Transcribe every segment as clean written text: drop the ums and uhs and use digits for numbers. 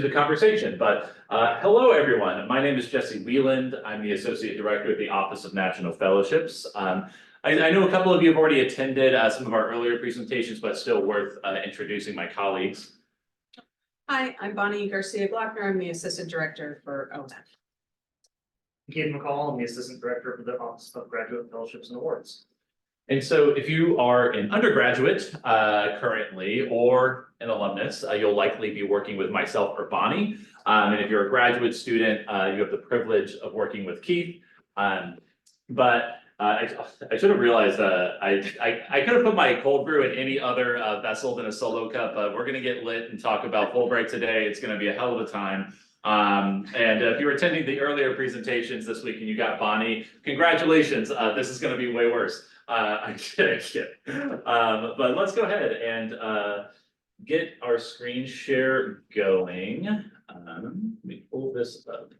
the conversation. But hello, everyone. My name is Jesse Wieland. I'm the Associate Director at the Office of National Fellowships. I know a couple of you have already attended some of our earlier presentations, but still worth introducing my colleagues. Hi, I'm Bonnie Garcia-Glockner. I'm the Assistant Director for OMF. Keith McCall, I'm the Assistant Director for the Office of Graduate Fellowships and Awards. And so if you are an undergraduate currently or an alumnus, you'll likely be working with myself or Bonnie. And if you're a graduate student, you have the privilege of working with Keith. But I should have realized I could have put my cold brew in any other vessel than a solo cup, but we're going to get lit and talk about Fulbright today. It's going to be a hell of a time. And if you were attending the earlier presentations this week and you got Bonnie, congratulations. This is going to be way worse. I'm kidding. But let's go ahead and get our screen share going. Let me pull this up.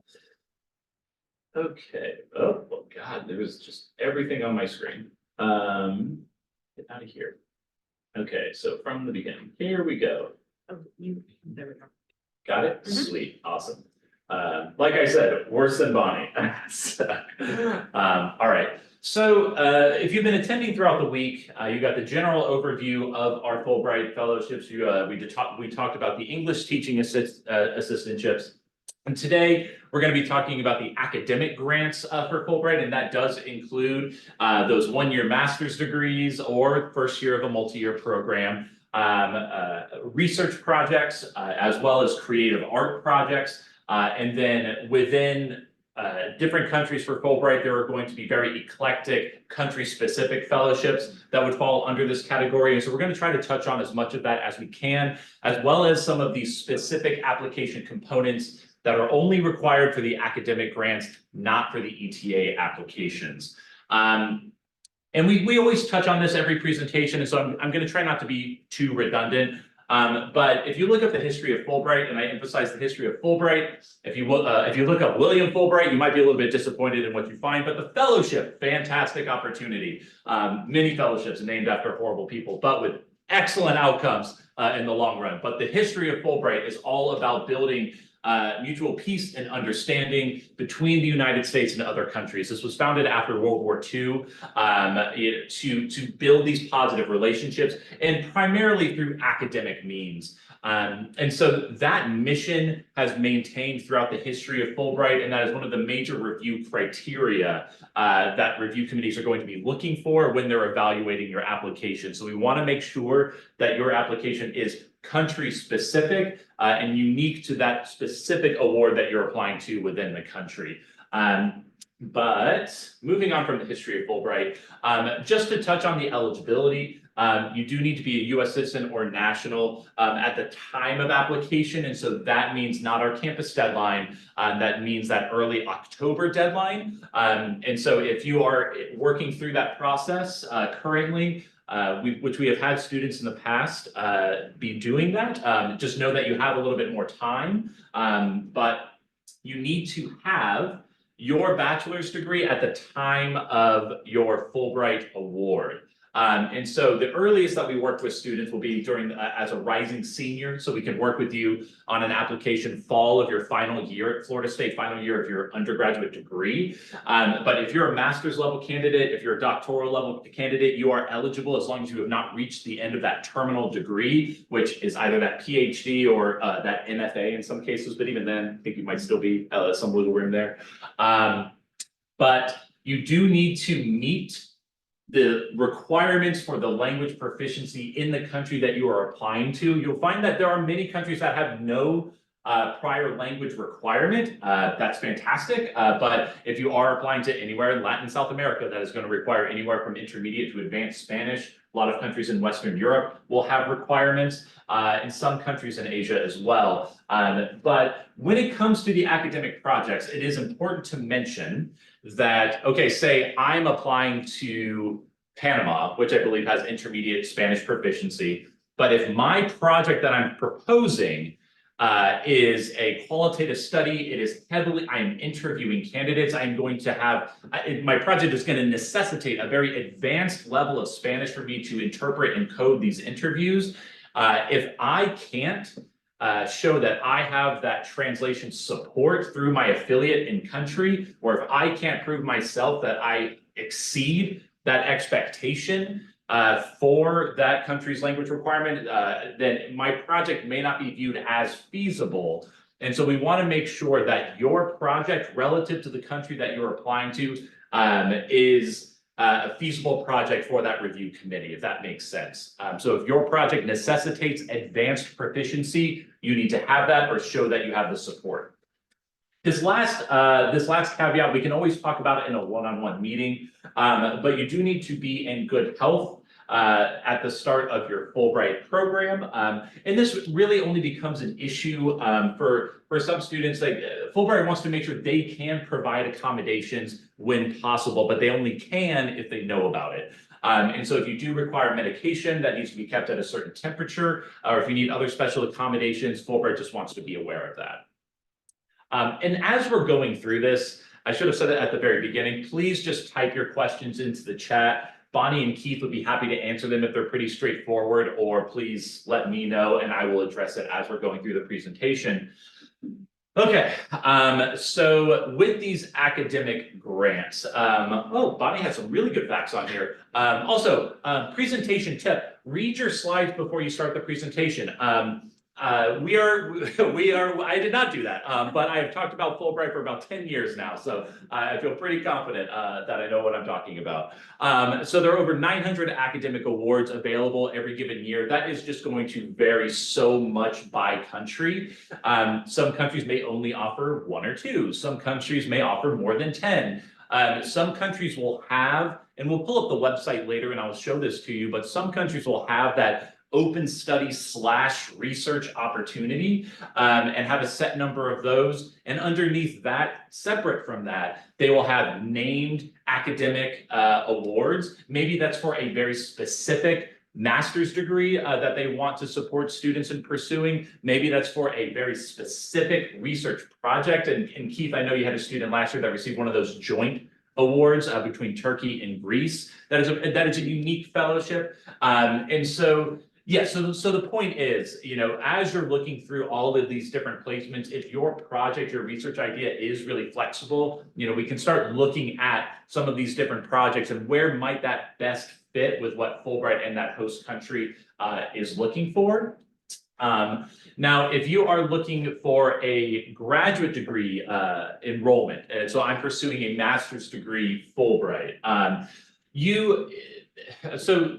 Okay. Oh God, there was just everything on my screen. Get out of here. Okay, so from the beginning, here we go. Oh, there we go. Got it? Sweet, awesome. Like I said, worse than Bonnie. All right. So if you've been attending throughout the week, you got the general overview of our Fulbright fellowships. We talked about the English teaching assistantships. And today we're going to be talking about the academic grants for Fulbright, and that does include those one-year master's degrees or first year of a multi-year program, research projects, as well as creative art projects. And then within different countries for Fulbright, there are going to be very eclectic country-specific fellowships that would fall under this category. And so we're going to try to touch on as much of that as we can, as well as some of these specific application components that are only required for the academic grants, not for the ETA applications. And we always touch on this every presentation, and so I'm going to try not to be too redundant. But if you look up the history of Fulbright, and I emphasize the history of Fulbright, if you look up William Fulbright, you might be a little bit disappointed in what you find, but the fellowship, fantastic opportunity. Many fellowships named after horrible people, but with excellent outcomes in the long run. But the history of Fulbright is all about building mutual peace and understanding between the United States and other countries. This was founded after World War II to build these positive relationships, and primarily through academic means. And so that mission has maintained throughout the history of Fulbright, and that is one of the major review criteria that review committees are going to be looking for when they're evaluating your application. So we want to make sure that your application is country specific and unique to that specific award that you're applying to within the country. But moving on from the history of Fulbright, just to touch on the eligibility, you do need to be a U.S. citizen or national at the time of application. And so that means not our campus deadline. That means that early October deadline. And so if you are working through that process currently, which we have had students in the past be doing that, just know that you have a little bit more time, but you need to have your bachelor's degree at the time of your Fulbright award. And so the earliest that we work with students will be during as a rising senior, so we can work with you on an application fall of your final year at Florida State, final year of your undergraduate degree. But if you're a master's level candidate, if you're a doctoral level candidate, you are eligible as long as you have not reached the end of that terminal degree, which is either that PhD or that MFA in some cases, but even then, I think you might still be some wiggle room there. But you do need to meet the requirements for the language proficiency in the country that you are applying to. You'll find that there are many countries that have no prior language requirement. That's fantastic. But if you are applying to anywhere in Latin, South America, that is going to require anywhere from intermediate to advanced Spanish. A lot of countries in Western Europe will have requirements, in some countries in Asia as well. But when it comes to the academic projects, it is important to mention that, okay, say I'm applying to Panama, which I believe has intermediate Spanish proficiency, but if my project that I'm proposing is a qualitative study, it is heavily, I am interviewing candidates, I'm going to have, my project is going to necessitate a very advanced level of Spanish for me to interpret and code these interviews. If I can't show that I have that translation support through my affiliate in country, or if I can't prove myself that I exceed that expectation for that country's language requirement, then my project may not be viewed as feasible. And so we want to make sure that your project relative to the country that you're applying to is a feasible project for that review committee, if that makes sense. So if your project necessitates advanced proficiency, you need to have that or show that you have the support. This last caveat, we can always talk about it in a one-on-one meeting, but you do need to be in good health at the start of your Fulbright program. And this really only becomes an issue for some students. Like Fulbright wants to make sure they can provide accommodations when possible, but they only can if they know about it. And so if you do require medication that needs to be kept at a certain temperature, or if you need other special accommodations, Fulbright just wants to be aware of that. And as we're going through this, I should have said it at the very beginning, please just type your questions into the chat. Bonnie and Keith would be happy to answer them if they're pretty straightforward, or please let me know and I will address it as we're going through the presentation. Okay, so with these academic grants, oh, Bonnie has some really good facts on here. Also, presentation tip, read your slides before you start the presentation. I did not do that, but I have talked about Fulbright for about 10 years now, so I feel pretty confident that I know what I'm talking about. So there are over 900 academic awards available every given year. That is just going to vary so much by country. Some countries may only offer 1 or 2. Some countries may offer more than 10. Some countries will have, and we'll pull up the website later and I'll show this to you, but some countries will have that open study / research opportunity and have a set number of those. And underneath that, separate from that, they will have named academic awards. Maybe that's for a very specific master's degree that they want to support students in pursuing. Maybe that's for a very specific research project. And Keith, I know you had a student last year that received one of those joint awards between Turkey and Greece. That is a unique fellowship. And so, yeah, so the point is, you know, as you're looking through all of these different placements, if your project, your research idea is really flexible, you know, we can start looking at some of these different projects and where might that best fit with what Fulbright and that host country is looking for. Now, if you are looking for a graduate degree enrollment, and so I'm pursuing a master's degree Fulbright, so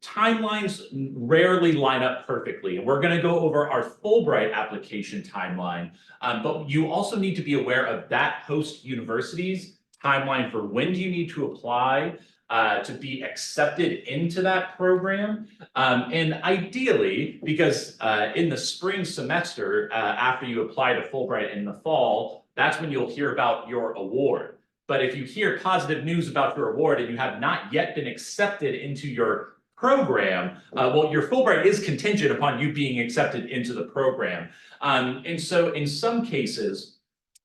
timelines rarely line up perfectly, and we're going to go over our Fulbright application timeline, but you also need to be aware of that host university's timeline for when do you need to apply to be accepted into that program. And ideally, because in the spring semester, after you apply to Fulbright in the fall, that's when you'll hear about your award. But if you hear positive news about your award and you have not yet been accepted into your program, well, your Fulbright is contingent upon you being accepted into the program. And so in some cases,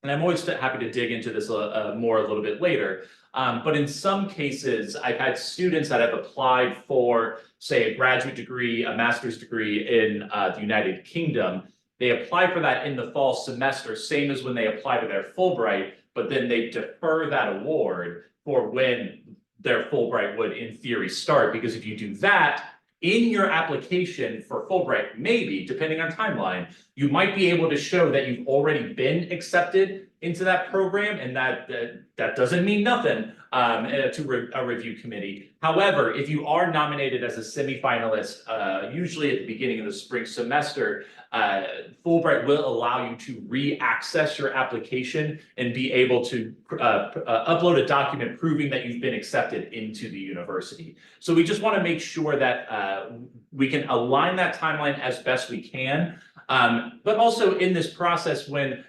and I'm always happy to dig into this more a little bit later, but in some cases, I've had students that have applied for, say, a graduate degree, a master's degree in the United Kingdom. They apply for that in the fall semester, same as when they apply to their Fulbright, but then they defer that award for when their Fulbright would, in theory, start. Because if you do that, in your application for Fulbright, maybe, depending on timeline, you might be able to show that you've already been accepted into that program, and that doesn't mean nothing to a review committee. However, if you are nominated as a semifinalist, usually at the beginning of the spring semester, Fulbright will allow you to re-access your application and be able to upload a document proving that you've been accepted into the university. So we just want to make sure that we can align that timeline as best we can. But also in this process, when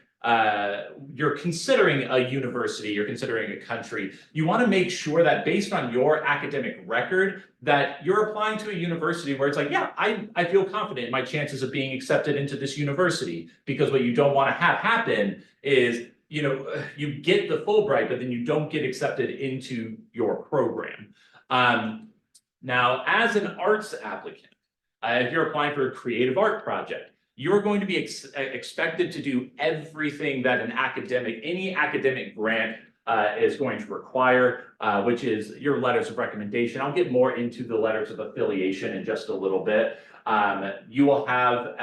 you're considering a university, you're considering a country, you want to make sure that based on your academic record, that you're applying to a university where it's like, yeah, I feel confident in my chances of being accepted into this university. Because what you don't want to have happen is, you know, you get the Fulbright, but then you don't get accepted into your program. Now, as an arts applicant, if you're applying for a creative art project, you're going to be expected to do everything that any academic grant is going to require, which is your letters of recommendation. I'll get more into the letters of affiliation in just a little bit. You will have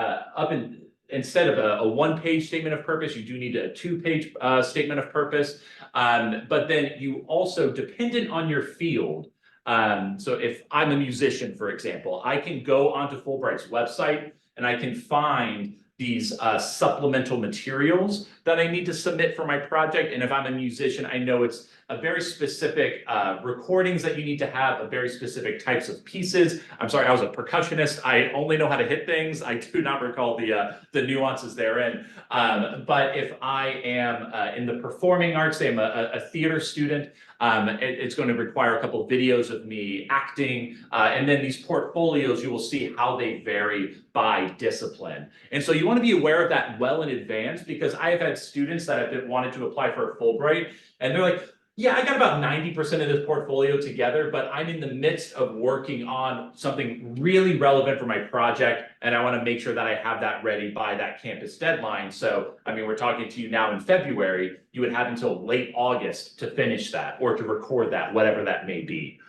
instead of a one-page statement of purpose, you do need a two-page statement of purpose. But then you also, dependent on your field, so if I'm a musician, for example, I can go onto Fulbright's website and I can find these supplemental materials that I need to submit for my project. And if I'm a musician, I know it's a very specific recordings that you need to have, a very specific types of pieces. I'm sorry, I was a percussionist. I only know how to hit things. I do not recall the nuances therein. But if I am in the performing arts, say I'm a theater student, it's going to require a couple of videos of me acting. And then these portfolios, you will see how they vary by discipline. And so you want to be aware of that well in advance, because I have had students that have wanted to apply for a Fulbright, and they're like, yeah, I got about 90% of this portfolio together, but I'm in the midst of working on something really relevant for my project, and I want to make sure that I have that ready by that campus deadline. So, I mean, we're talking to you now in February, you would have until late August to finish that or to record that, whatever that may be.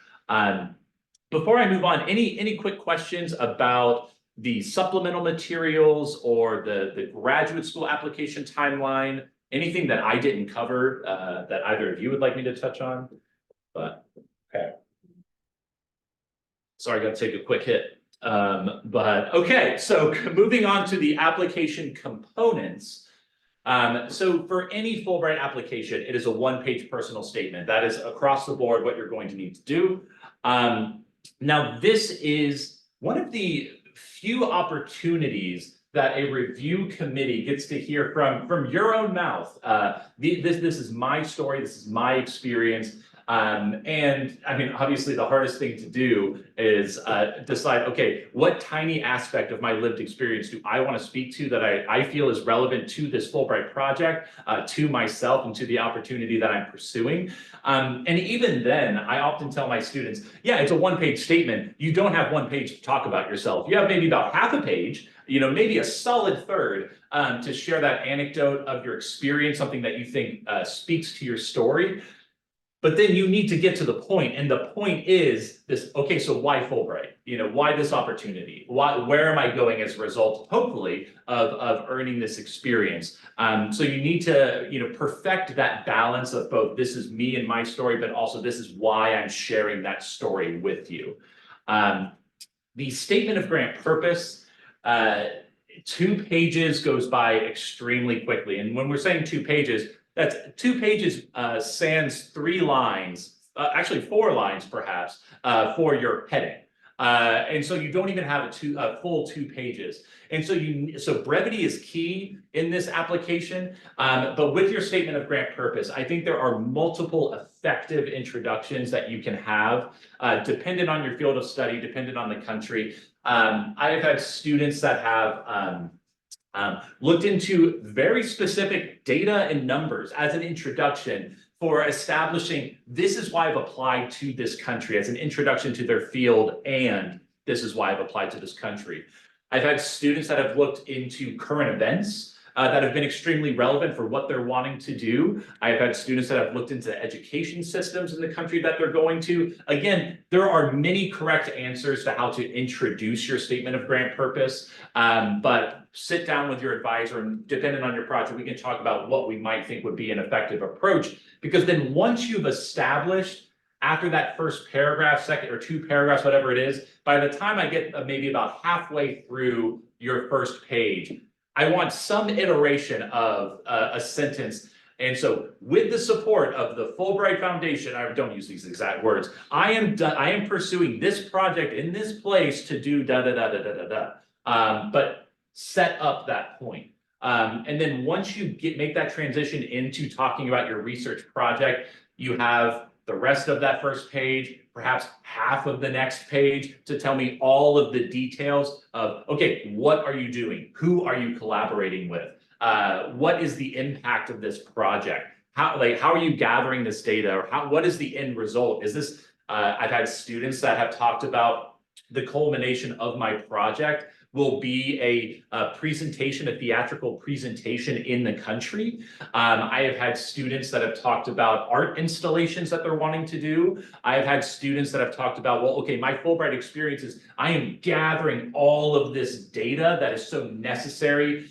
Before I move on, any quick questions about the supplemental materials or the graduate school application timeline? Anything that I didn't cover that either of you would like me to touch on? But okay. Sorry, I got to take a quick hit. But okay, so moving on to the application components. So for any Fulbright application, it is a one-page personal statement. That is across the board what you're going to need to do. Now, this is one of the few opportunities that a review committee gets to hear from your own mouth. This is my story, this is my experience. And I mean, obviously the hardest thing to do is decide, okay, what tiny aspect of my lived experience do I want to speak to that I feel is relevant to this Fulbright project, to myself and to the opportunity that I'm pursuing. And even then, I often tell my students, yeah, it's a one-page statement. You don't have one page to talk about yourself. You have maybe about half a page, maybe a solid third to share that anecdote of your experience, something that you think speaks to your story. But then you need to get to the point, and the point is this, okay, so why Fulbright? Why this opportunity? Where am I going as a result, hopefully, of earning this experience? So you need to, perfect that balance of both, this is me and my story, but also this is why I'm sharing that story with you. The statement of grant purpose, 2 pages goes by extremely quickly. And when we're saying 2 pages, that's 2 pages sans 3 lines, actually 4 lines perhaps, for your heading. And so you don't even have a full 2 pages. And so brevity is key in this application. But with your statement of grant purpose, I think there are multiple effective introductions that you can have, dependent on your field of study, dependent on the country. I have had students that have looked into very specific data and numbers as an introduction for establishing this is why I've applied to this country, as an introduction to their field, and this is why I've applied to this country. I've had students that have looked into current events that have been extremely relevant for what they're wanting to do. I've had students that have looked into education systems in the country that they're going to. Again, there are many correct answers to how to introduce your statement of grant purpose, but sit down with your advisor, and depending on your project, we can talk about what we might think would be an effective approach. Because then once you've established, after that first paragraph, second or 2 paragraphs, whatever it is, by the time I get maybe about halfway through your first page, I want some iteration of a sentence. And so with the support of the Fulbright Foundation, I don't use these exact words, I am pursuing this project in this place to do da da da da da da da. But set up that point. And then once you make that transition into talking about your research project, you have the rest of that first page, perhaps half of the next page, to tell me all of the details of, okay, what are you doing? Who are you collaborating with? What is the impact of this project? How are you gathering this data? Or what is the end result? Is this, I've had students that have talked about the culmination of my project will be a presentation, a theatrical presentation in the country. I have had students that have talked about art installations that they're wanting to do. I have had students that have talked about, well, okay, my Fulbright experience is I am gathering all of this data that is so necessary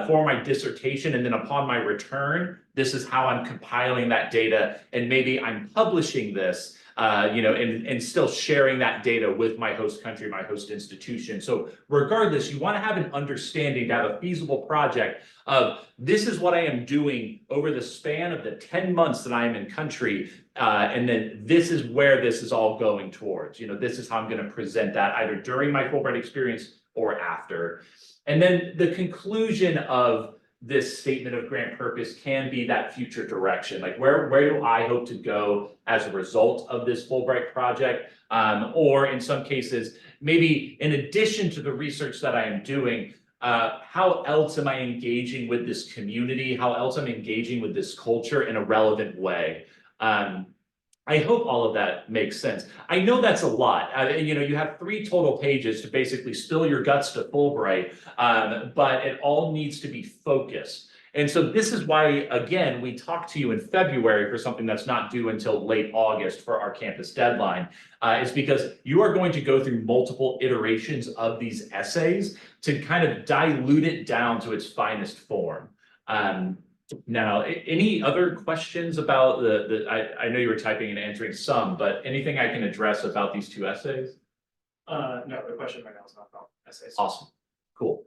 for my dissertation, and then upon my return, this is how I'm compiling that data, and maybe I'm publishing this, and still sharing that data with my host country, my host institution. So regardless, you want to have an understanding to have a feasible project of this is what I am doing over the span of the 10 months that I am in country, and then this is where this is all going towards. This is how I'm going to present that either during my Fulbright experience or after. And then the conclusion of this statement of grant purpose can be that future direction. Like where do I hope to go as a result of this Fulbright project? Or in some cases, maybe in addition to the research that I am doing, how else am I engaging with this community? How else am I engaging with this culture in a relevant way? I hope all of that makes sense. I know that's a lot. You have 3 total pages to basically spill your guts to Fulbright, but it all needs to be focused. And so this is why, again, we talked to you in February for something that's not due until late August for our campus deadline, is because you are going to go through multiple iterations of these essays to kind of dilute it down to its finest form. Now, any other questions about I know you were typing and answering some, but anything I can address about these 2 essays? No, the question right now is not about essays. Awesome, cool.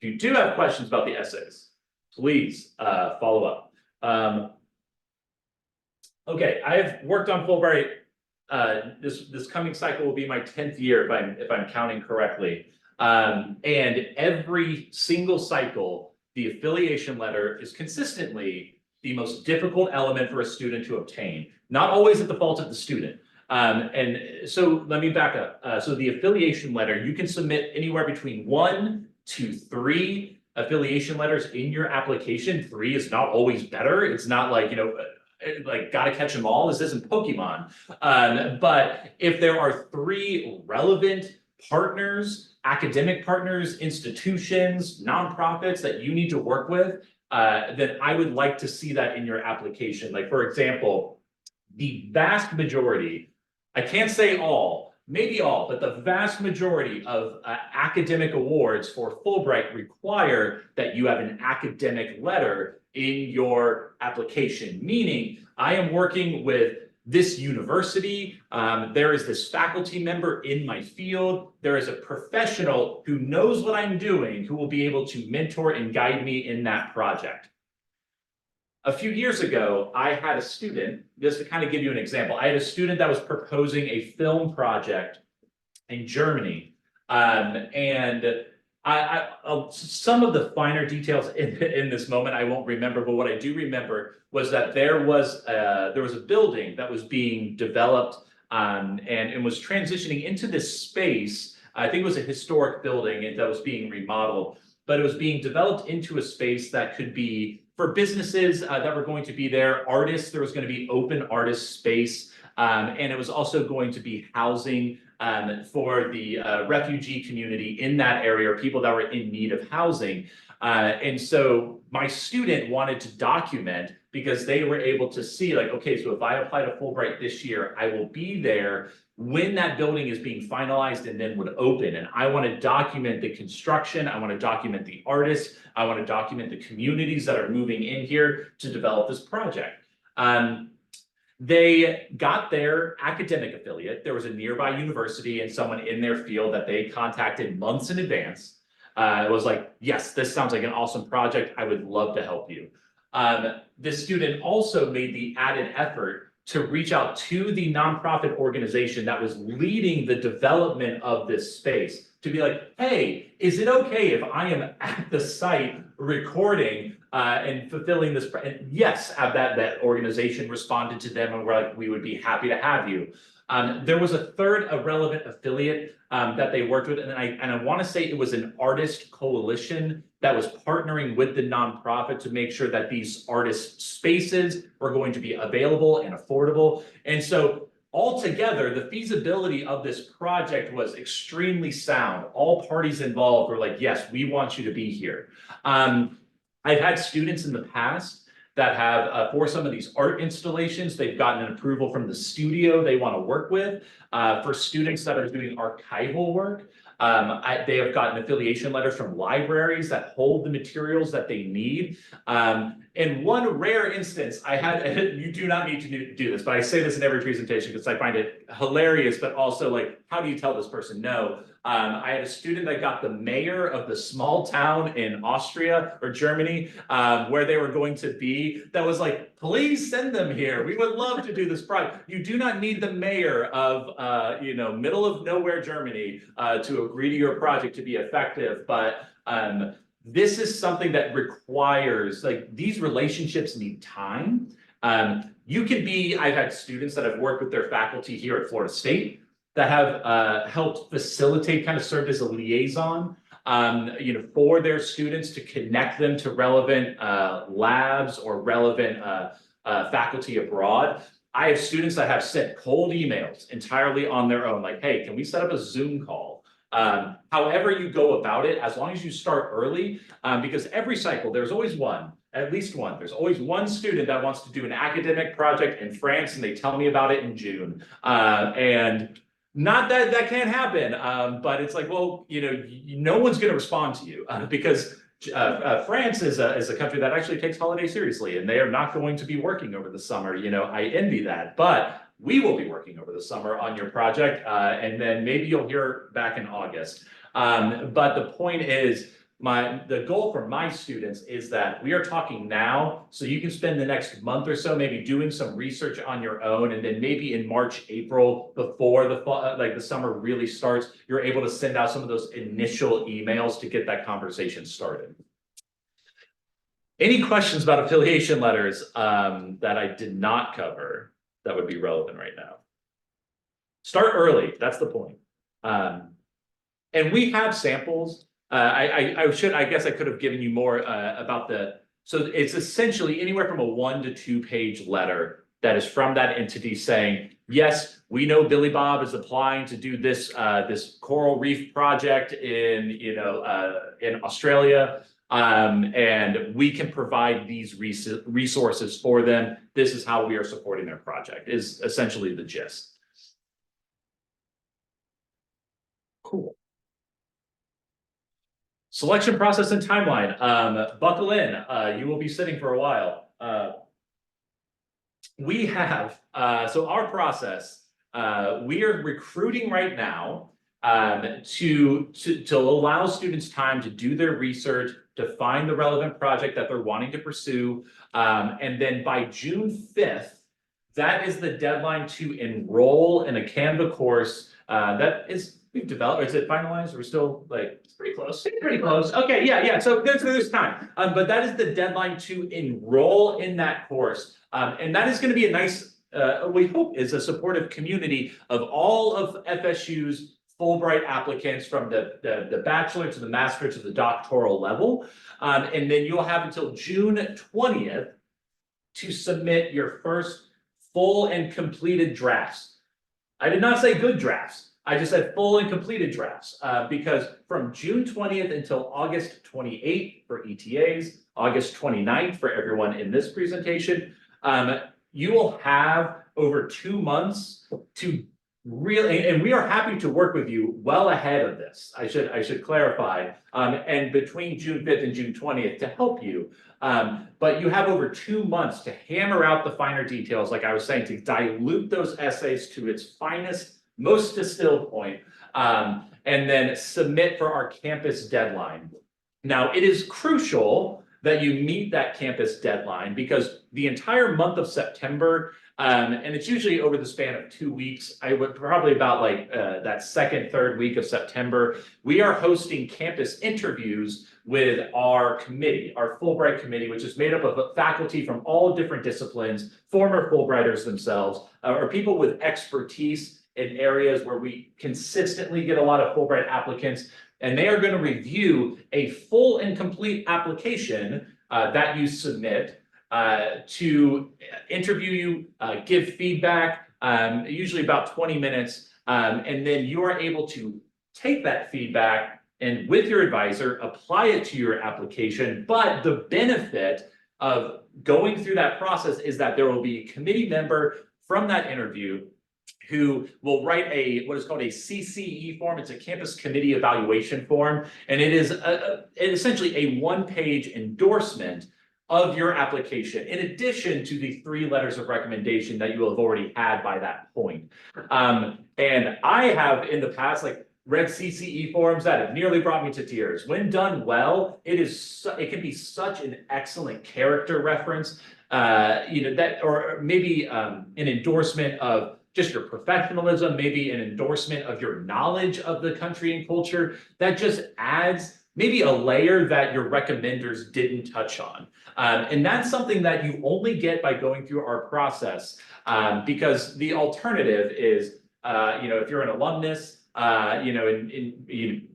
If you do have questions about the essays, please follow up. Okay, I have worked on Fulbright. This coming cycle will be my 10th year if I'm counting correctly. And every single cycle, the affiliation letter is consistently the most difficult element for a student to obtain, not always at the fault of the student. And so let me back up. So the affiliation letter, you can submit anywhere between 1 to 3 affiliation letters in your application. 3 is not always better. It's not like, like gotta catch them all. This isn't Pokemon. But if there are 3 relevant partners, academic partners, institutions, nonprofits that you need to work with, then I would like to see that in your application. Like, for example, the vast majority, I can't say all, maybe all, but the vast majority of academic awards for Fulbright require that you have an academic letter in your application, meaning I am working with this university, there is this faculty member in my field, there is a professional who knows what I'm doing, who will be able to mentor and guide me in that project. A few years ago, I had a student, just to kind of give you an example, I had a student that was proposing a film project in Germany, and some of the finer details in this moment I won't remember, but what I do remember was that there was a building that was being developed and was transitioning into this space. I think it was a historic building that was being remodeled, but it was being developed into a space that could be for businesses that were going to be there, artists. There was going to be open artist space, and it was also going to be housing for the refugee community in that area, or people that were in need of housing. And so my student wanted to document, because they were able to see like, okay, so if I apply to Fulbright this year, I will be there when that building is being finalized and then would open. And I want to document the construction. I want to document the artists. I want to document the communities that are moving in here to develop this project. They got their academic affiliate. There was a nearby university and someone in their field that they contacted months in advance. It was like, yes, this sounds like an awesome project. I would love to help you. This student also made the added effort to reach out to the nonprofit organization that was leading the development of this space to be like, hey, is it okay if I am at the site recording and fulfilling this? And yes, that organization responded to them and were like, we would be happy to have you. There was a third relevant affiliate that they worked with, and I want to say it was an artist coalition that was partnering with the nonprofit to make sure that these artist spaces were going to be available and affordable. And so altogether, the feasibility of this project was extremely sound. All parties involved were like, yes, we want you to be here. I've had students in the past that have, for some of these art installations, they've gotten an approval from the studio they want to work with. For students that are doing archival work, they have gotten affiliation letters from libraries that hold the materials that they need. In one rare instance, I had, you do not need to do this, but I say this in every presentation because I find it hilarious, but also like, how do you tell this person no? I had a student that got the mayor of the small town in Austria or Germany, where they were going to be, that was like, please send them here. We would love to do this project. You do not need the mayor of, middle of nowhere Germany to agree to your project to be effective. But this is something that requires, like, these relationships need time. You can be, I've had students that have worked with their faculty here at Florida State that have helped facilitate, kind of served as a liaison, for their students to connect them to relevant labs or relevant faculty abroad. I have students that have sent cold emails entirely on their own, like, hey, can we set up a Zoom call? However you go about it, as long as you start early, because every cycle, there's always one, at least one. There's always one student that wants to do an academic project in France and they tell me about it in June. And not that that can't happen, but it's like, well, no one's going to respond to you because France is a country that actually takes holidays seriously, and they are not going to be working over the summer. I envy that, but we will be working over the summer on your project, and then maybe you'll hear back in August. But the point is, the goal for my students is that we are talking now, so you can spend the next month or so maybe doing some research on your own, and then maybe in March, April, before the fall, like the summer really starts, you're able to send out some of those initial emails to get that conversation started. Any questions about affiliation letters that I did not cover that would be relevant right now? Start early, that's the point. And we have samples. I guess I could have given you more about so it's essentially anywhere from a 1 to 2 page letter that is from that entity saying, yes, we know Billy Bob is applying to do this coral reef project in Australia, and we can provide these resources for them. This is how we are supporting their project, is essentially the gist. Cool. Selection process and timeline. Buckle in, you will be sitting for a while. We have, so our process, we are recruiting right now to allow students time to do their research, to find the relevant project that they're wanting to pursue. And then by June 5th, that is the deadline to enroll in a Canva course we've developed. Is it finalized? We're still like, it's pretty close. Pretty close. Okay, yeah. So there's time. But that is the deadline to enroll in that course. And that is going to be a nice, we hope, is a supportive community of all of FSU's Fulbright applicants from the bachelor to the master to the doctoral level. And then you'll have until June 20th to submit your first full and completed drafts. I did not say good drafts. I just said full and completed drafts, because from June 20th until August 28th for ETAs, August 29th for everyone in this presentation, you will have over 2 months to really, and we are happy to work with you well ahead of this. I should clarify, and between June 5th and June 20th to help you. But you have over 2 months to hammer out the finer details, like I was saying, to dilute those essays to its finest, most distilled point, and then submit for our campus deadline. Now, it is crucial that you meet that campus deadline because the entire month of September, and it's usually over the span of 2 weeks, I would probably about like that second, third week of September, we are hosting campus interviews with our committee, our Fulbright committee, which is made up of faculty from all different disciplines, former Fulbrighters themselves, or people with expertise in areas where we consistently get a lot of Fulbright applicants, and they are going to review a full and complete application that you submit to interview you, give feedback, usually about 20 minutes. And then you are able to take that feedback and with your advisor, apply it to your application. But the benefit of going through that process is that there will be a committee member from that interview who will write what is called a CCE form. It's a campus committee evaluation form, and it is essentially a one-page endorsement of your application, in addition to the 3 letters of recommendation that you will have already had by that point. And I have in the past, read CCE forms that have nearly brought me to tears. When done well, it can be such an excellent character reference, or maybe an endorsement of just your professionalism, maybe an endorsement of your knowledge of the country and culture that just adds maybe a layer that your recommenders didn't touch on. And that's something that you only get by going through our process, because the alternative is, if you're an alumnus,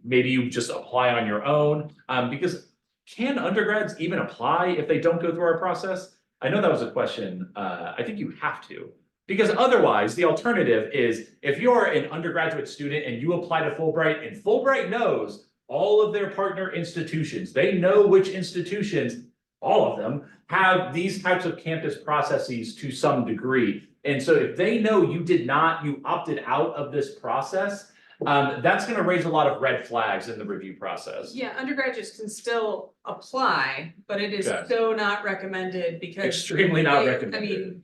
maybe you just apply on your own, because can undergrads even apply if they don't go through our process? I know that was a question. I think you have to. Because otherwise, the alternative is if you're an undergraduate student and you apply to Fulbright, and Fulbright knows all of their partner institutions, they know which institutions, all of them, have these types of campus processes to some degree. And so if they know you opted out of this process, that's going to raise a lot of red flags in the review process. Yeah, undergraduates can still apply, but it is Okay. so not recommended because. Extremely not I recommended. mean,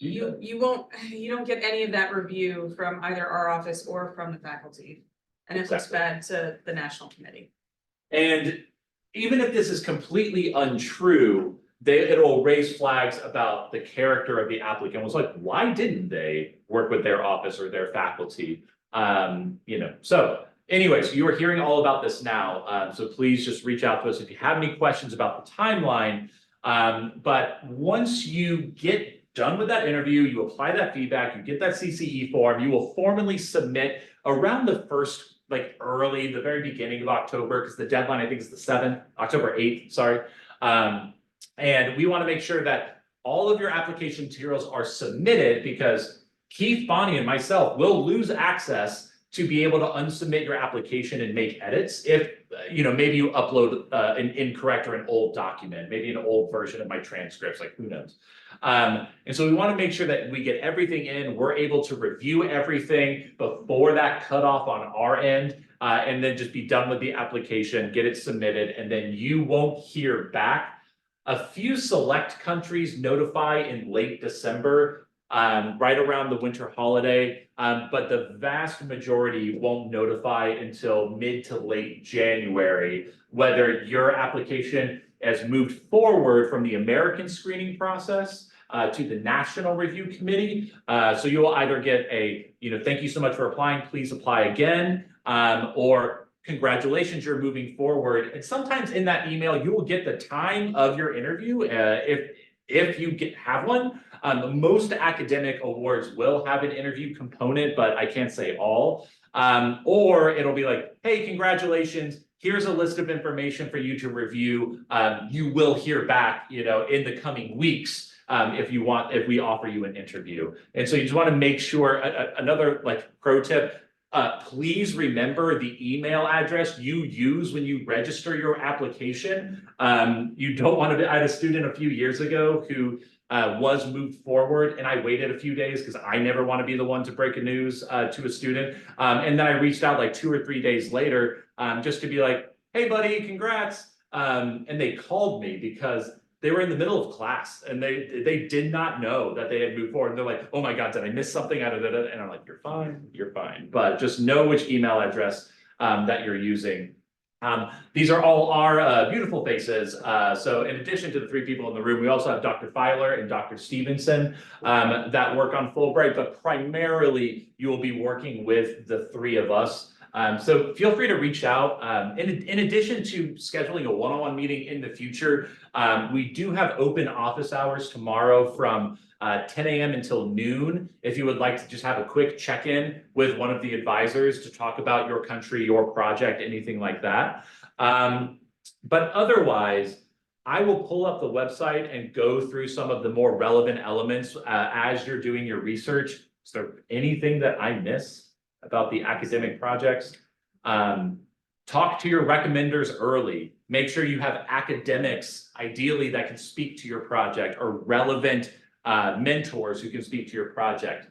you don't get any of that review from either our office or from the faculty. And it looks bad to the national committee. And even if this is completely untrue, it'll raise flags about the character of the applicant. It's like, why didn't they work with their office or their faculty? So anyways, you are hearing all about this now. So please just reach out to us if you have any questions about the timeline. But once you get done with that interview, you apply that feedback, you get that CCE form, you will formally submit around the first, the very beginning of October, because the deadline I think is the 7th, October 8th, sorry. And we want to make sure that all of your application materials are submitted, because Keith, Bonnie, and myself will lose access to be able to unsubmit your application and make edits if, maybe you upload an incorrect or an old document, maybe an old version of my transcripts, who knows. And so we want to make sure that we get everything in, we're able to review everything before that cutoff on our end, and then just be done with the application, get it submitted, and then you won't hear back. A few select countries notify in late December, right around the winter holiday, but the vast majority won't notify until mid to late January, whether your application has moved forward from the American screening process to the National Review Committee. So you will either get a, thank you so much for applying, please apply again, or congratulations, you're moving forward. And sometimes in that email, you will get the time of your interview, if you have one. Most academic awards will have an interview component, but I can't say all. Or it'll be like, hey, congratulations, here's a list of information for you to review. You will hear back, in the coming weeks, if we offer you an interview. And so you just want to make sure, another pro tip, please remember the email address you use when you register your application. You don't want to be, I had a student a few years ago who was moved forward, and I waited a few days because I never want to be the one to break a news to a student. And then I reached out 2 or 3 days later, just to be like, hey buddy, congrats. And they called me because they were in the middle of class and they did not know that they had moved forward. And they're like, oh my God, did I miss something out of it? And I'm like, you're fine. But just know which email address that you're using. These are all our beautiful faces. So in addition to the 3 people in the room, we also have Dr. Filer and Dr. Stevenson that work on Fulbright, but primarily you will be working with the 3 of us. So feel free to reach out. In addition to scheduling a one-on-one meeting in the future, we do have open office hours tomorrow from 10 a.m. until noon. If you would like to just have a quick check-in with one of the advisors to talk about your country, your project, anything like that. But otherwise, I will pull up the website and go through some of the more relevant elements as you're doing your research. Is there anything that I miss about the academic projects? Talk to your recommenders early. Make sure you have academics, ideally, that can speak to your project, or relevant mentors who can speak to your project.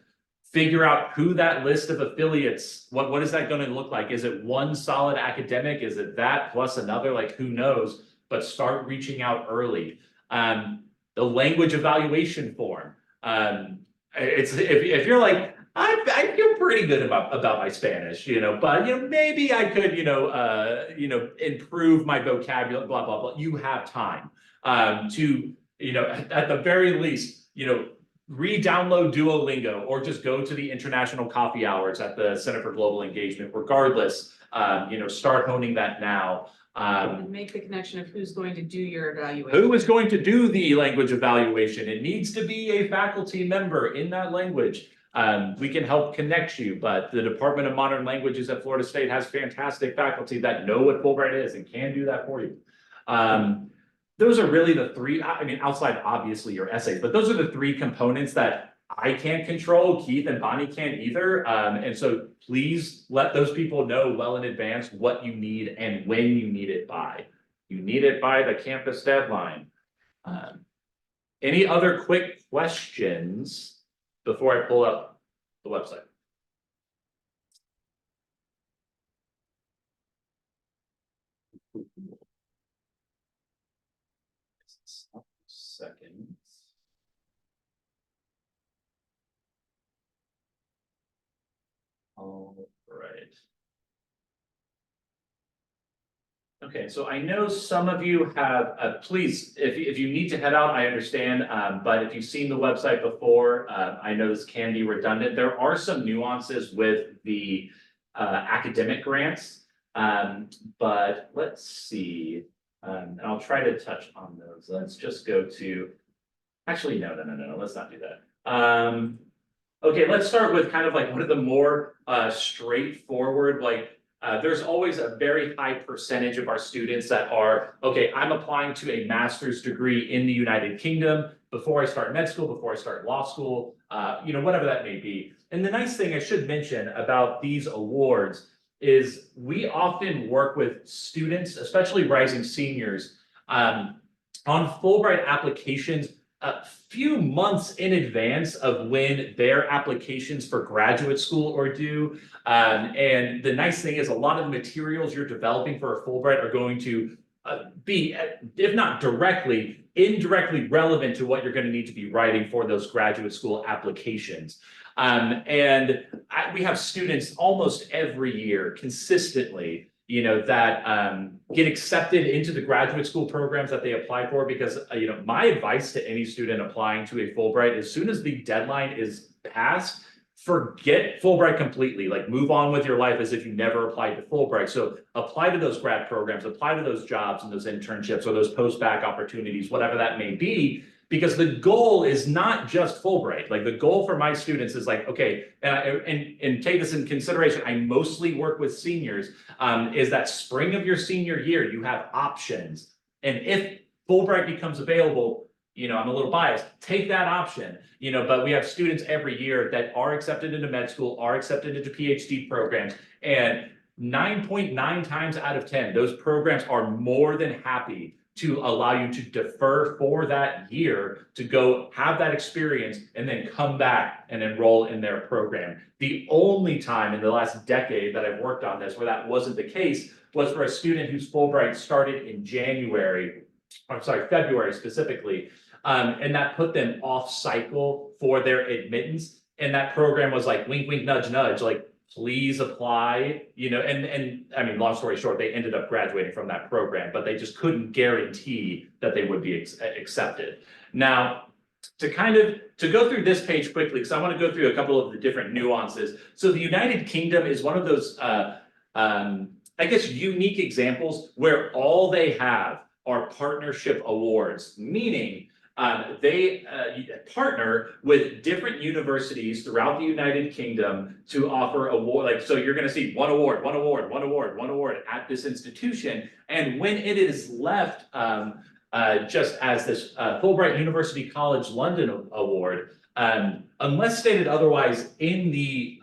Figure out who that list of affiliates, what is that going to look like? Is it one solid academic? Is it that plus another? Like, who knows? But start reaching out early. The language evaluation form. It's if you're like, I feel pretty good about my Spanish, but maybe I could, improve my vocabulary, blah, blah, blah. You have time to, at the very least, re-download Duolingo, or just go to the international coffee hours at the Center for Global Engagement. Regardless, start honing that now. Make the connection of who's going to do your evaluation. Who is going to do the language evaluation? It needs to be a faculty member in that language. We can help connect you, but the Department of Modern Languages at Florida State has fantastic faculty that know what Fulbright is and can do that for you. Those are really the three, I mean, outside obviously your essays, but those are the three components that I can't control. Keith and Bonnie can't either. And so please let those people know well in advance what you need and when you need it by. You need it by the campus deadline. Any other quick questions before I pull up the website? Seconds. All right. Okay, so I know some of you have, please, if you need to head out, I understand. But if you've seen the website before, I know this can be redundant. There are some nuances with the academic grants, but let's see. And I'll try to touch on those. Let's just go to, actually, no, let's not do that. Okay, let's start with kind of like one of the more straightforward, like there's always a very high percentage of our students that are, okay, I'm applying to a master's degree in the United Kingdom before I start med school, before I start law school, whatever that may be. And the nice thing I should mention about these awards is we often work with students, especially rising seniors, on Fulbright applications a few months in advance of when their applications for graduate school are due. And the nice thing is a lot of the materials you're developing for a Fulbright are going to be, if not directly, indirectly relevant to what you're going to need to be writing for those graduate school applications. We have students almost every year consistently, that get accepted into the graduate school programs that they apply for, because, my advice to any student applying to a Fulbright, as soon as the deadline is passed, forget Fulbright completely, like move on with your life as if you never applied to Fulbright. So apply to those grad programs, apply to those jobs and those internships or those post-bac opportunities, whatever that may be, because the goal is not just Fulbright. Like the goal for my students is like, okay, and take this in consideration, I mostly work with seniors, is that spring of your senior year, you have options. And if Fulbright becomes available, I'm a little biased, take that option, but we have students every year that are accepted into med school, are accepted into PhD programs, and 9.9 times out of 10, those programs are more than happy to allow you to defer for that year to go have that experience and then come back and enroll in their program. The only time in the last decade that I've worked on this where that wasn't the case was for a student whose Fulbright started in February specifically. And that put them off cycle for their admittance. And that program was like, wink, wink, nudge, nudge, like, please apply, and I mean, long story short, they ended up graduating from that program, but they just couldn't guarantee that they would be accepted. Now, to go through this page quickly, because I want to go through a couple of the different nuances. So the United Kingdom is one of those, I guess, unique examples where all they have are partnership awards, meaning they partner with different universities throughout the United Kingdom to offer award. Like, so you're going to see one award at this institution. And when it is left just as this Fulbright University College London Award, unless stated otherwise in the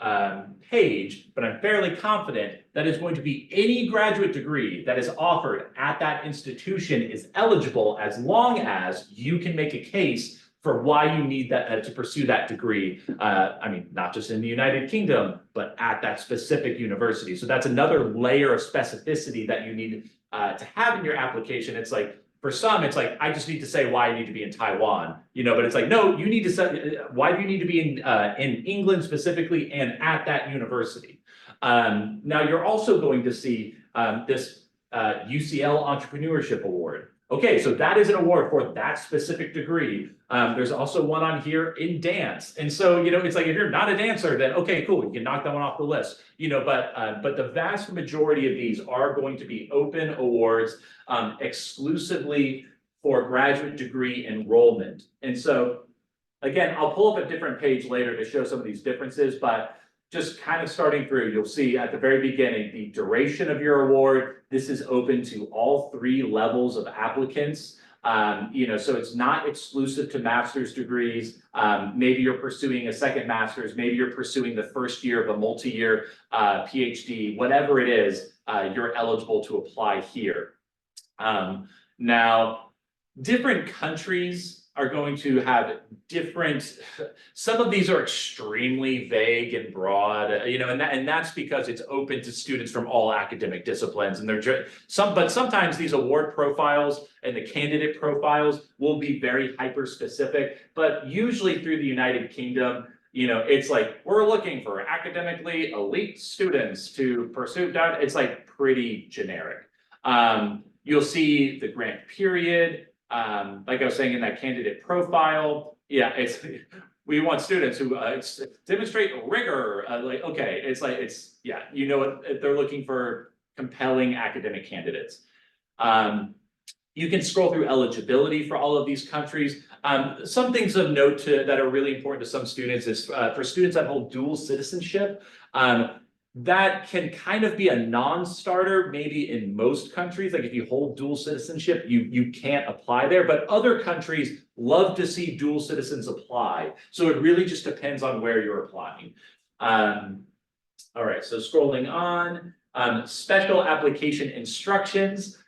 page, but I'm fairly confident that is going to be any graduate degree that is offered at that institution is eligible as long as you can make a case for why you need that to pursue that degree. I mean, not just in the United Kingdom, but at that specific university. So that's another layer of specificity that you need to have in your application. It's like, for some, it's like, I just need to say why I need to be in Taiwan, but it's like, no, you need to say, why do you need to be in England specifically and at that university? Now you're also going to see this UCL Entrepreneurship Award. Okay, so that is an award for that specific degree. There's also one on here in dance. And so, it's like, if you're not a dancer, then okay, cool, you can knock that one off the list, but the vast majority of these are going to be open awards exclusively for graduate degree enrollment. And so, again, I'll pull up a different page later to show some of these differences, but just kind of starting through, you'll see at the very beginning, the duration of your award. This is open to all 3 levels of applicants. So it's not exclusive to master's degrees. Maybe you're pursuing a second master's, maybe you're pursuing the first year of a multi-year PhD, whatever it is, you're eligible to apply here. Now, different countries are going to have different, some of these are extremely vague and broad, and that's because it's open to students from all academic disciplines. And but sometimes these award profiles and the candidate profiles will be very hyper specific, but usually through the United Kingdom, it's like, we're looking for academically elite students to pursue that. It's like pretty generic. You'll see the grant period. Like I was saying in that candidate profile, we want students who demonstrate rigor. They're looking for compelling academic candidates. You can scroll through eligibility for all of these countries. Some things of note that are really important to some students is for students that hold dual citizenship. That can kind of be a non-starter, maybe in most countries. Like if you hold dual citizenship, you can't apply there, but other countries love to see dual citizens apply. So it really just depends on where you're applying. All right, so scrolling on, special application instructions.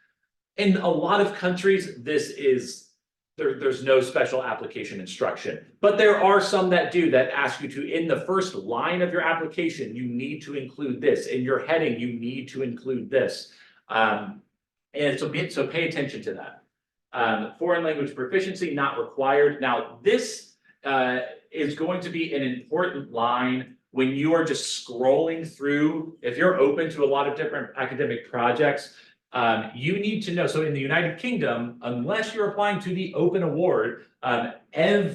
In a lot of countries, there's no special application instruction, but there are some that do, that ask you to, in the first line of your application, you need to include this. In your heading, you need to include this. And so pay attention to that. Foreign language proficiency, not required. Now, this is going to be an important line when you are just scrolling through. If you're open to a lot of different academic projects, you need to know, so in the United Kingdom, unless you're applying to the open award, I didn't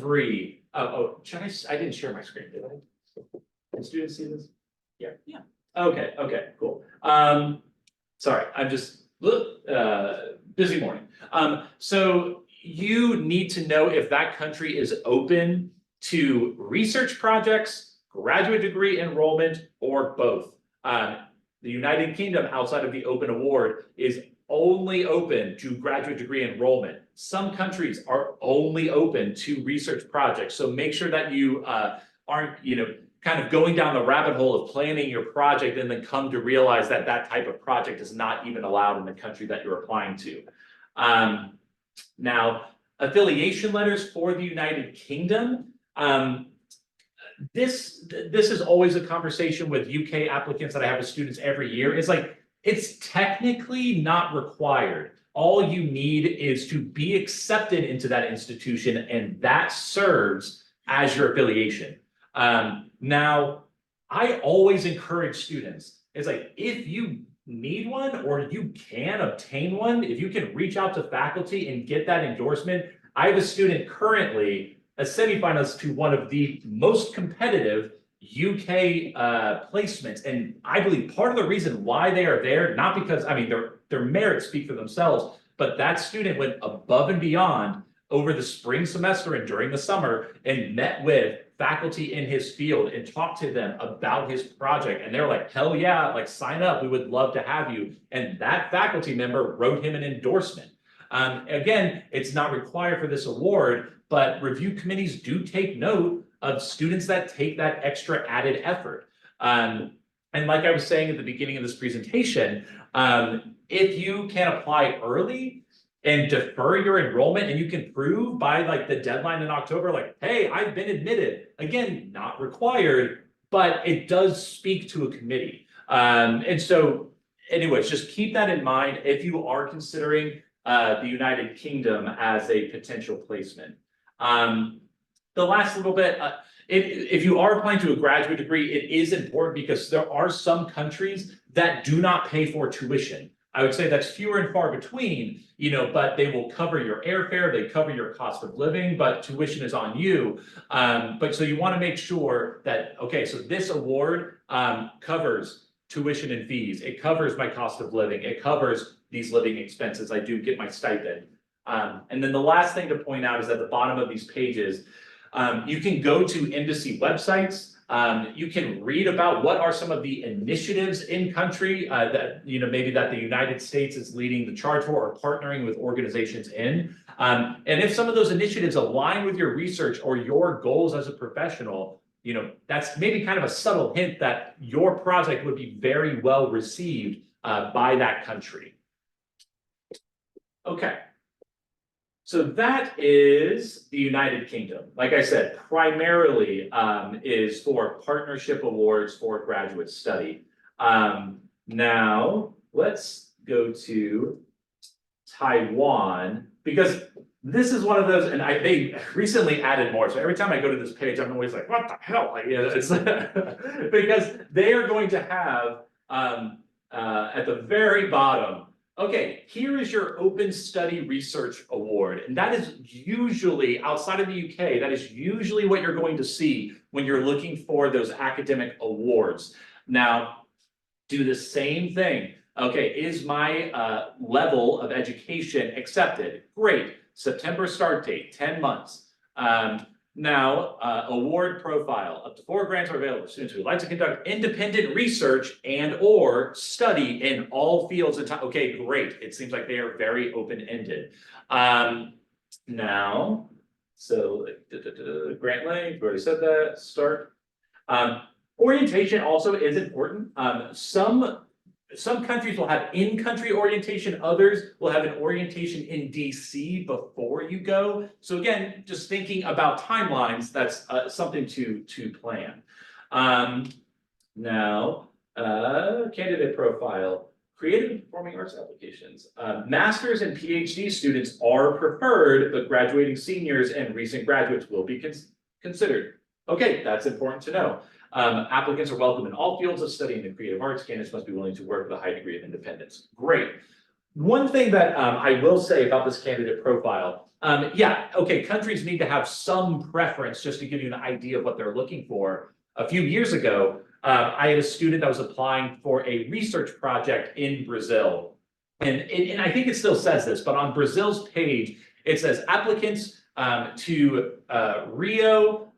share my screen, did I? Can students see this? Yeah. Okay, cool. Sorry, I'm just, busy morning. So you need to know if that country is open to research projects, graduate degree enrollment, or both. The United Kingdom, outside of the open award, is only open to graduate degree enrollment. Some countries are only open to research projects. So make sure that you aren't, kind of going down the rabbit hole of planning your project and then come to realize that that type of project is not even allowed in the country that you're applying to. Now, affiliation letters for the United Kingdom. This is always a conversation with UK applicants that I have with students every year. It's like, it's technically not required. All you need is to be accepted into that institution, and that serves as your affiliation. Now, I always encourage students. It's like, if you need one or you can obtain one, if you can reach out to faculty and get that endorsement. I have a student currently, a semifinalist to one of the most competitive UK placements. And I believe part of the reason why they are there, not because, I mean, their merits speak for themselves, but that student went above and beyond over the spring semester and during the summer and met with faculty in his field and talked to them about his project. And they're like, hell yeah, like sign up, we would love to have you. And that faculty member wrote him an endorsement. Again, it's not required for this award, but review committees do take note of students that take that extra added effort. And like I was saying at the beginning of this presentation, if you can apply early and defer your enrollment and you can prove by like the deadline in October, like, hey, I've been admitted, again, not required, but it does speak to a committee. And so anyways, just keep that in mind if you are considering the United Kingdom as a potential placement. The last little bit, if you are applying to a graduate degree, it is important because there are some countries that do not pay for tuition. I would say that's fewer and far between, but they will cover your airfare, they cover your cost of living, but tuition is on you. But so you want to make sure that, okay, so this award covers tuition and fees, it covers my cost of living, it covers these living expenses, I do get my stipend. And then the last thing to point out is at the bottom of these pages, you can go to embassy websites. You can read about what are some of the initiatives in country that, maybe that the United States is leading the charge for or partnering with organizations in. And if some of those initiatives align with your research or your goals as a professional, that's maybe kind of a subtle hint that your project would be very well received by that country. Okay. So that is the United Kingdom. Like I said, primarily is for partnership awards for graduate study. Now let's go to Taiwan, because this is one of those, and they recently added more. So every time I go to this page, I'm always like, what the hell? Like, it's because they are going to have at the very bottom, okay, here is your Open Study Research Award. And that is usually, outside of the UK, that is usually what you're going to see when you're looking for those academic awards. Now, do the same thing. Okay, is my level of education accepted? Great. September start date, 10 months. Now, award profile, up to 4 grants are available to students who would like to conduct independent research and or study in all fields and time. Okay, great. It seems like they are very open-ended. Now, so grant length, we already said that, start. Orientation also is important. Some countries will have in-country orientation, others will have an orientation in DC before you go. So again, just thinking about timelines, that's something to plan. Now, candidate profile, creative and performing arts applications. Master's and PhD students are preferred, but graduating seniors and recent graduates will be considered. Okay, that's important to know. Applicants are welcome in all fields of study in the creative arts. Candidates must be willing to work with a high degree of independence. Great. One thing that I will say about this candidate profile, yeah, okay, countries need to have some preference just to give you an idea of what they're looking for. A few years ago, I had a student that was applying for a research project in Brazil. And I think it still says this, but on Brazil's page, it says applicants to Rio,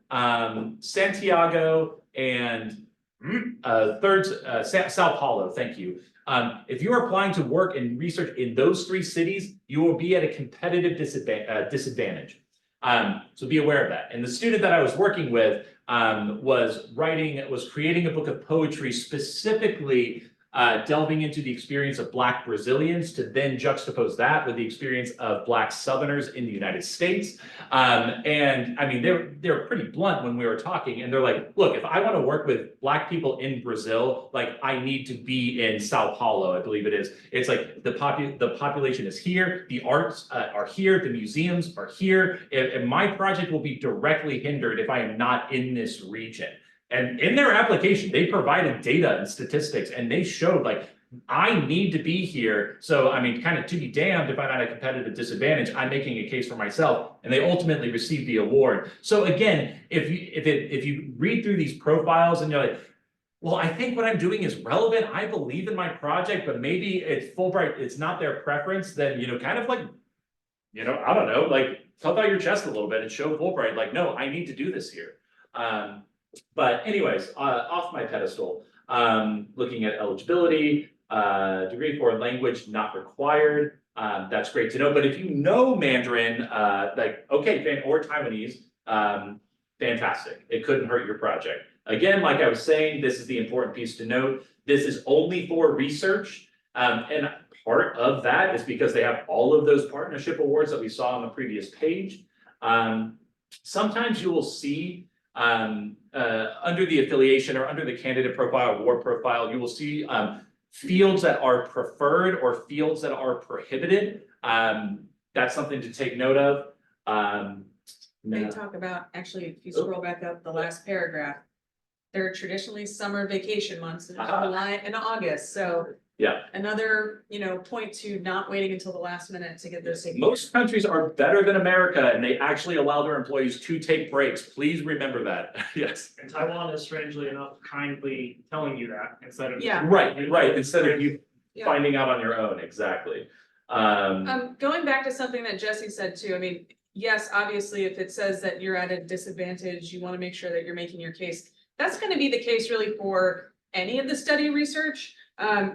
Santiago, and Sao Paulo, thank you. If you're applying to work and research in those 3 cities, you will be at a competitive disadvantage. So be aware of that. And the student that I was working with was creating a book of poetry specifically delving into the experience of Black Brazilians to then juxtapose that with the experience of Black Southerners in the United States. And I mean, they're pretty blunt when we were talking, and they're like, look, if I want to work with Black people in Brazil, like I need to be in Sao Paulo, I believe it is. It's like the population is here, the arts are here, the museums are here, and my project will be directly hindered if I am not in this region. And in their application, they provided data and statistics, and they showed like, I need to be here. So, I mean, kind of to be damned if I'm at a competitive disadvantage, I'm making a case for myself, and they ultimately received the award. So again, if you read through these profiles and you're like, well, I think what I'm doing is relevant, I believe in my project, but maybe it's Fulbright, it's not their preference, then, kind of like, I don't know, like puff out your chest a little bit and show Fulbright, like, no, I need to do this here. But anyways, off my pedestal, looking at eligibility, degree in foreign language not required. that's great to know. But if you know Mandarin, like, okay, or Taiwanese, fantastic. It couldn't hurt your project. Again, like I was saying, this is the important piece to note. This is only for research. And part of that is because they have all of those partnership awards that we saw on the previous page. Sometimes you will see under the affiliation or under the candidate profile, award profile, you will see fields that are preferred or fields that are prohibited. That's something to take note of. They talk about, actually, if you scroll back up the last paragraph, there are traditionally summer vacation months in July and August, so. Yeah. Another, point to not waiting until the last minute to get those. Most countries are better than America, and they actually allow their employees to take breaks. Please remember that. Yes. And Taiwan is strangely enough kindly telling you that instead of. Yeah. Right, instead of you Yeah. finding out on your own, exactly. Going back to something that Jesse said too, I mean, yes, obviously, if it says that you're at a disadvantage, you wanna make sure that you're making your case. That's gonna be the case really for any of the study research.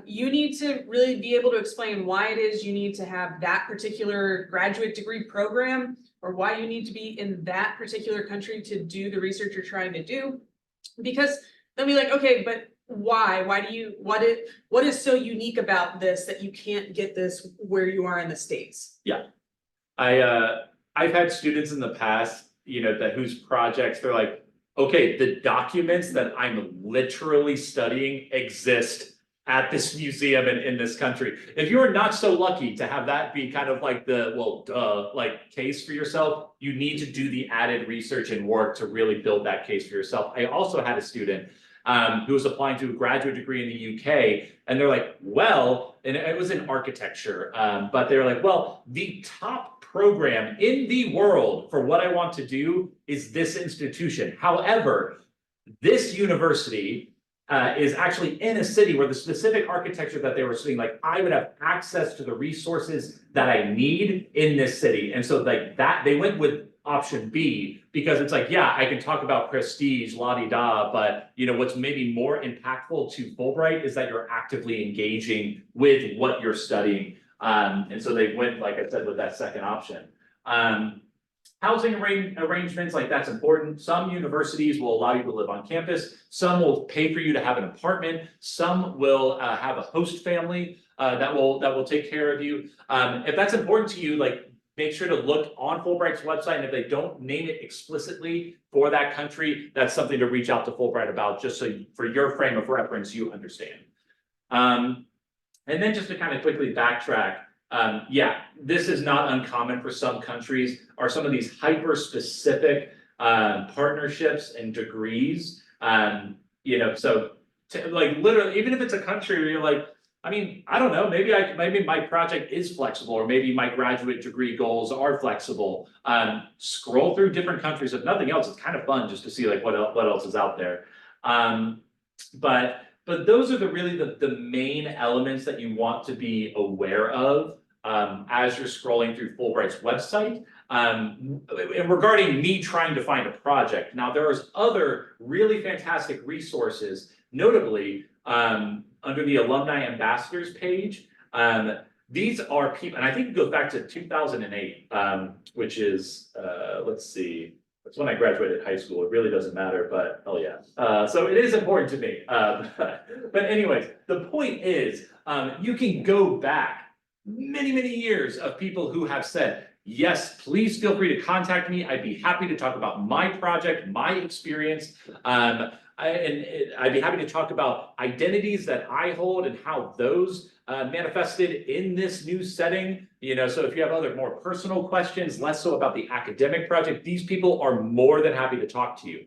You need to really be able to explain why it is you need to have that particular graduate degree program, or why you need to be in that particular country to do the research you're trying to do. Because they'll be like, okay, but why? What is so unique about this that you can't get this where you are in the States? I've had students in the past, that whose projects, they're like, okay, the documents that I'm literally studying exist at this museum in this country. If you're not so lucky to have that be kind of like the, well, duh, like case for yourself, you need to do the added research and work to really build that case for yourself. I also had a student who was applying to a graduate degree in the UK, and they're like, well, and it was in architecture, but they're like, well, the top program in the world for what I want to do is this institution. However, this university is actually in a city where the specific architecture that they were studying, like I would have access to the resources that I need in this city. And so like that, they went with option B because it's like, yeah, I can talk about prestige, la-di-da, but what's maybe more impactful to Fulbright is that you're actively engaging with what you're studying. And so they went, like I said, with that second option. Housing arrangements, like that's important. Some universities will allow you to live on campus. Some will pay for you to have an apartment. Some will have a host family that will take care of you. If that's important to you, like make sure to look on Fulbright's website. And if they don't name it explicitly for that country, that's something to reach out to Fulbright about, just so for your frame of reference, you understand. And then just to kind of quickly backtrack, yeah, this is not uncommon for some countries, are some of these hyper specific partnerships and degrees. So like literally, even if it's a country where you're like, I mean, I don't know, maybe my project is flexible, or maybe my graduate degree goals are flexible. Scroll through different countries. If nothing else, it's kind of fun just to see like what else is out there. But those are the main elements that you want to be aware of as you're scrolling through Fulbright's website. And regarding me trying to find a project, now there's other really fantastic resources, notably under the Alumni Ambassadors page. These are people, and I think it goes back to 2008, which is, let's see, that's when I graduated high school. It really doesn't matter, but oh yeah. So it is important to me. But anyways, the point is, you can go back many, many years of people who have said, yes, please feel free to contact me. I'd be happy to talk about my project, my experience. I'd be happy to talk about identities that I hold and how those manifested in this new setting. So if you have other more personal questions, less so about the academic project, these people are more than happy to talk to you.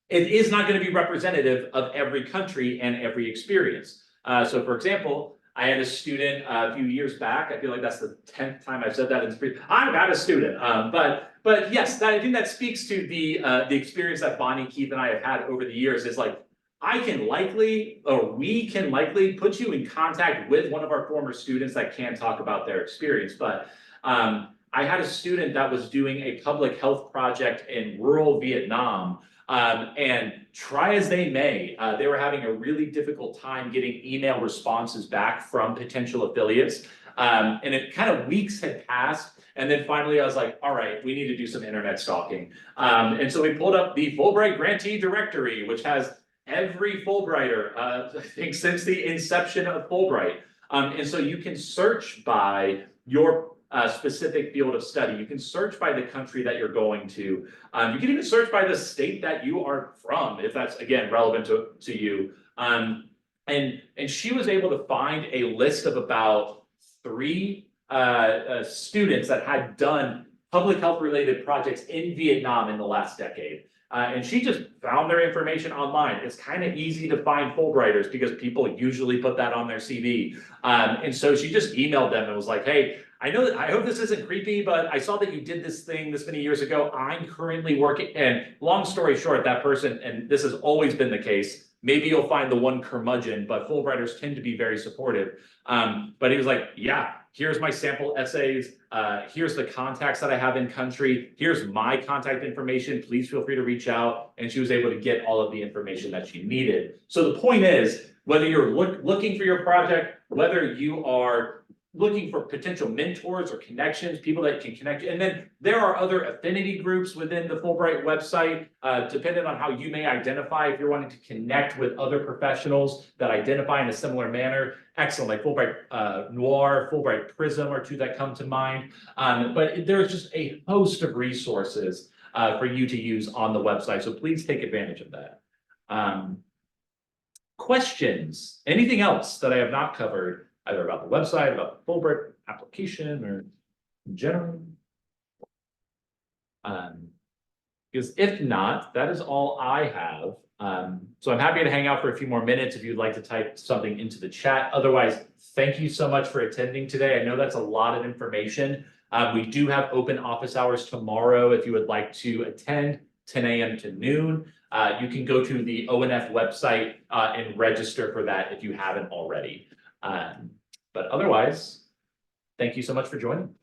It is not going to be representative of every country and every experience. So for example, I had a student a few years back. I feel like that's the 10th time I've said that. I've had a student, but yes, I think that speaks to the experience that Bonnie, Keith, and I have had over the years. Is like we can likely put you in contact with one of our former students that can talk about their experience. But I had a student that was doing a public health project in rural Vietnam. And try as they may, they were having a really difficult time getting email responses back from potential affiliates. And it kind of weeks had passed. And then finally I was like, all right, we need to do some internet stalking. And so we pulled up the Fulbright grantee directory, which has every Fulbrighter, I think since the inception of Fulbright. And so you can search by your specific field of study. You can search by the country that you're going to. You can even search by the state that you are from, if that's, again, relevant to you. And she was able to find a list of about 3 students that had done public health related projects in Vietnam in the last decade. And she just found their information online. It's kind of easy to find Fulbrighters because people usually put that on their CV. And so she just emailed them and was like, hey, I hope this isn't creepy, but I saw that you did this thing this many years ago. I'm currently working, and long story short, that person, and this has always been the case, maybe you'll find the one curmudgeon, but Fulbrighters tend to be very supportive. But he was like, yeah, here's my sample essays. Here's the contacts that I have in country. Here's my contact information. Please feel free to reach out. And she was able to get all of the information that she needed. So the point is, whether you're looking for your project, whether you are looking for potential mentors or connections, people that can connect you. And then there are other affinity groups within the Fulbright website, depending on how you may identify. If you're wanting to connect with other professionals that identify in a similar manner, excellent, like Fulbright Noir, Fulbright Prism are 2 that come to mind. But there's just a host of resources for you to use on the website. So please take advantage of that. Questions? Anything else that I have not covered? Either about the website, about the Fulbright application, or in general. Because if not, that is all I have. So I'm happy to hang out for a few more minutes if you'd like to type something into the chat. Otherwise, thank you so much for attending today. I know that's a lot of information. We do have open office hours tomorrow if you would like to attend, 10 a.m. to noon. You can go to the ONF website and register for that if you haven't already. But otherwise, thank you so much for joining.